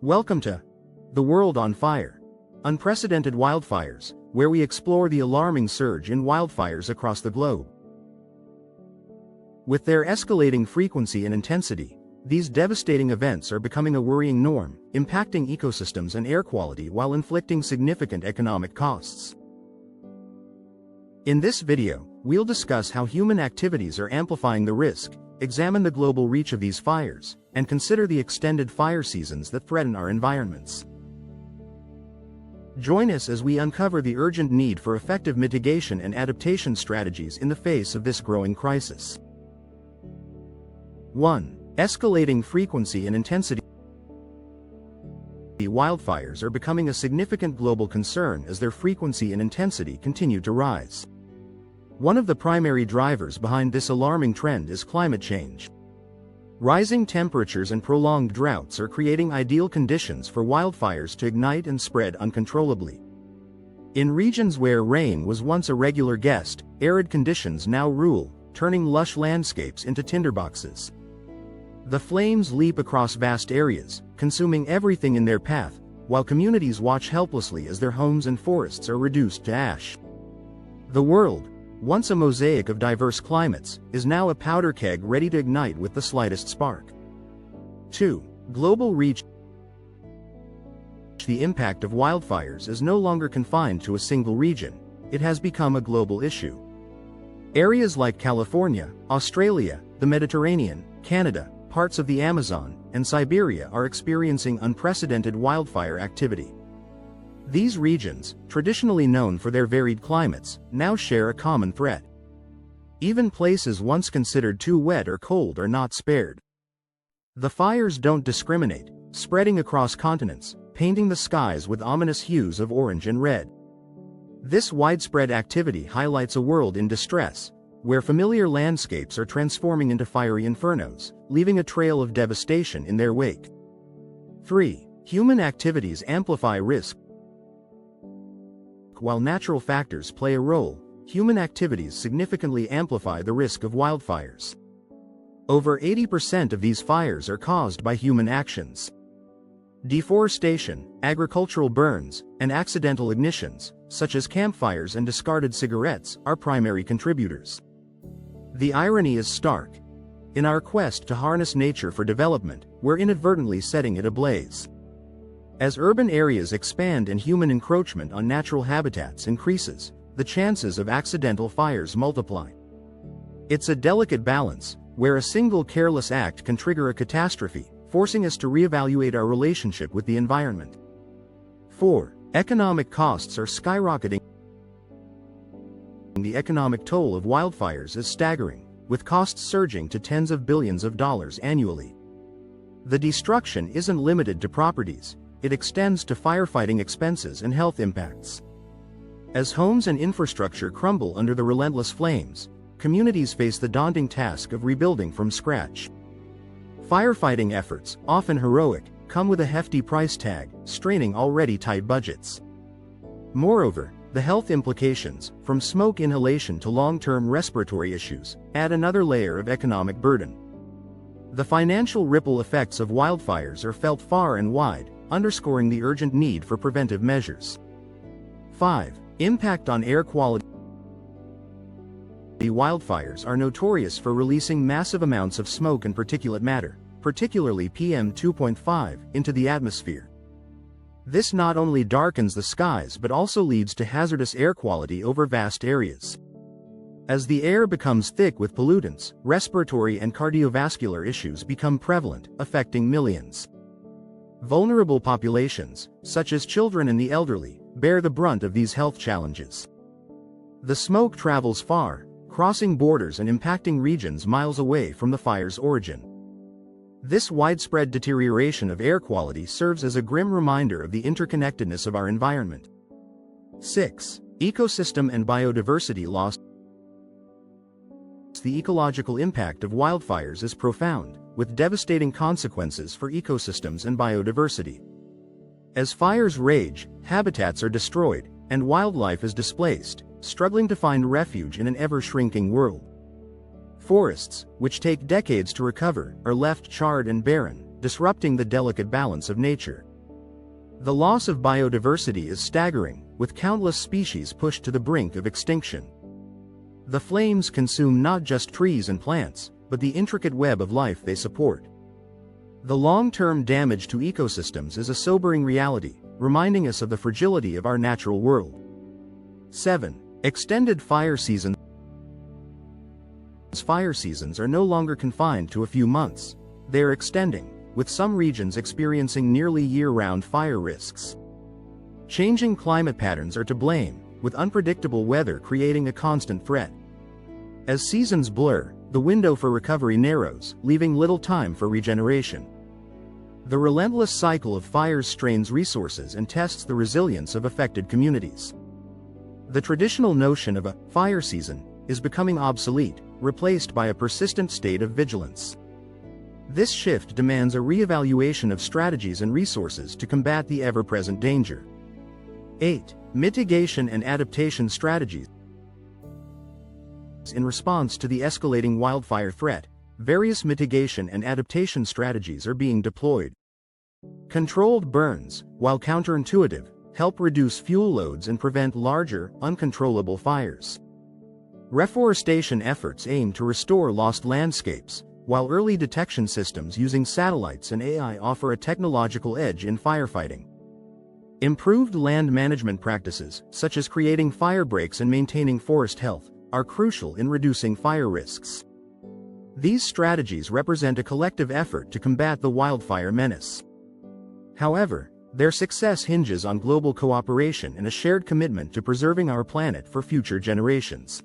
Welcome to The World on Fire. Unprecedented wildfires, where we explore the alarming surge in wildfires across the globe. With their escalating frequency and intensity, these devastating events are becoming a worrying norm, impacting ecosystems and air quality while inflicting significant economic costs. In this video, we'll discuss how human activities are amplifying the risk, examine the global reach of these fires, and consider the extended fire seasons that threaten our environments. Join us as we uncover the urgent need for effective mitigation and adaptation strategies in the face of this growing crisis. 1. Escalating frequency and intensity. Wildfires are becoming a significant global concern as their frequency and intensity continue to rise. One of the primary drivers behind this alarming trend is climate change. Rising temperatures and prolonged droughts are creating ideal conditions for wildfires to ignite and spread uncontrollably. In regions where rain was once a regular guest, arid conditions now rule, turning lush landscapes into tinderboxes. The flames leap across vast areas, consuming everything in their path, while communities watch helplessly as their homes and forests are reduced to ash. The world, once a mosaic of diverse climates, is now a powder keg ready to ignite with the slightest spark. 2. Global reach. The impact of wildfires is no longer confined to a single region, it has become a global issue. Areas like California, Australia, the Mediterranean, Canada, parts of the Amazon, and Siberia are experiencing unprecedented wildfire activity. These regions, traditionally known for their varied climates, now share a common threat. Even places once considered too wet or cold are not spared. The fires don't discriminate, spreading across continents, painting the skies with ominous hues of orange and red. This widespread activity highlights a world in distress, where familiar landscapes are transforming into fiery infernos, leaving a trail of devastation in their wake. 3. Human activities amplify risk. While natural factors play a role, human activities significantly amplify the risk of wildfires. Over 80% of these fires are caused by human actions. Deforestation, agricultural burns, and accidental ignitions, such as campfires and discarded cigarettes, are primary contributors. The irony is stark. In our quest to harness nature for development, we're inadvertently setting it ablaze. As urban areas expand and human encroachment on natural habitats increases, the chances of accidental fires multiply. It's a delicate balance, where a single careless act can trigger a catastrophe, forcing us to reevaluate our relationship with the environment. 4. Economic costs are skyrocketing. The economic toll of wildfires is staggering, with costs surging to tens of billions of dollars annually. The destruction isn't limited to properties, it extends to firefighting expenses and health impacts. As homes and infrastructure crumble under the relentless flames, communities face the daunting task of rebuilding from scratch. Firefighting efforts, often heroic, come with a hefty price tag, straining already tight budgets. Moreover, the health implications, from smoke inhalation to long-term respiratory issues, add another layer of economic burden. The financial ripple effects of wildfires are felt far and wide, underscoring the urgent need for preventive measures. 5. Impact on air quality. The wildfires are notorious for releasing massive amounts of smoke and particulate matter, particularly PM 2.5, into the atmosphere. This not only darkens the skies but also leads to hazardous air quality over vast areas. As the air becomes thick with pollutants, respiratory and cardiovascular issues become prevalent, affecting millions. Vulnerable populations, such as children and the elderly, bear the brunt of these health challenges. The smoke travels far, crossing borders and impacting regions miles away from the fire's origin. This widespread deterioration of air quality serves as a grim reminder of the interconnectedness of our environment. 6. Ecosystem and biodiversity loss. The ecological impact of wildfires is profound, with devastating consequences for ecosystems and biodiversity. As fires rage, habitats are destroyed, and wildlife is displaced, struggling to find refuge in an ever-shrinking world. Forests, which take decades to recover, are left charred and barren, disrupting the delicate balance of nature. The loss of biodiversity is staggering, with countless species pushed to the brink of extinction. The flames consume not just trees and plants, but the intricate web of life they support. The long-term damage to ecosystems is a sobering reality, reminding us of the fragility of our natural world. 7. Extended fire seasons. Fire seasons are no longer confined to a few months. They are extending, with some regions experiencing nearly year-round fire risks. Changing climate patterns are to blame, with unpredictable weather creating a constant threat. As seasons blur, the window for recovery narrows, leaving little time for regeneration. The relentless cycle of fires strains resources and tests the resilience of affected communities. The traditional notion of a fire season is becoming obsolete, replaced by a persistent state of vigilance. This shift demands a reevaluation of strategies and resources to combat the ever-present danger. 8. Mitigation and adaptation strategies. In response to the escalating wildfire threat, various mitigation and adaptation strategies are being deployed. Controlled burns, while counterintuitive, help reduce fuel loads and prevent larger, uncontrollable fires. Reforestation efforts aim to restore lost landscapes, while early detection systems using satellites and AI offer a technological edge in firefighting. Improved land management practices, such as creating fire breaks and maintaining forest health, are crucial in reducing fire risks. These strategies represent a collective effort to combat the wildfire menace. However, their success hinges on global cooperation and a shared commitment to preserving our planet for future generations.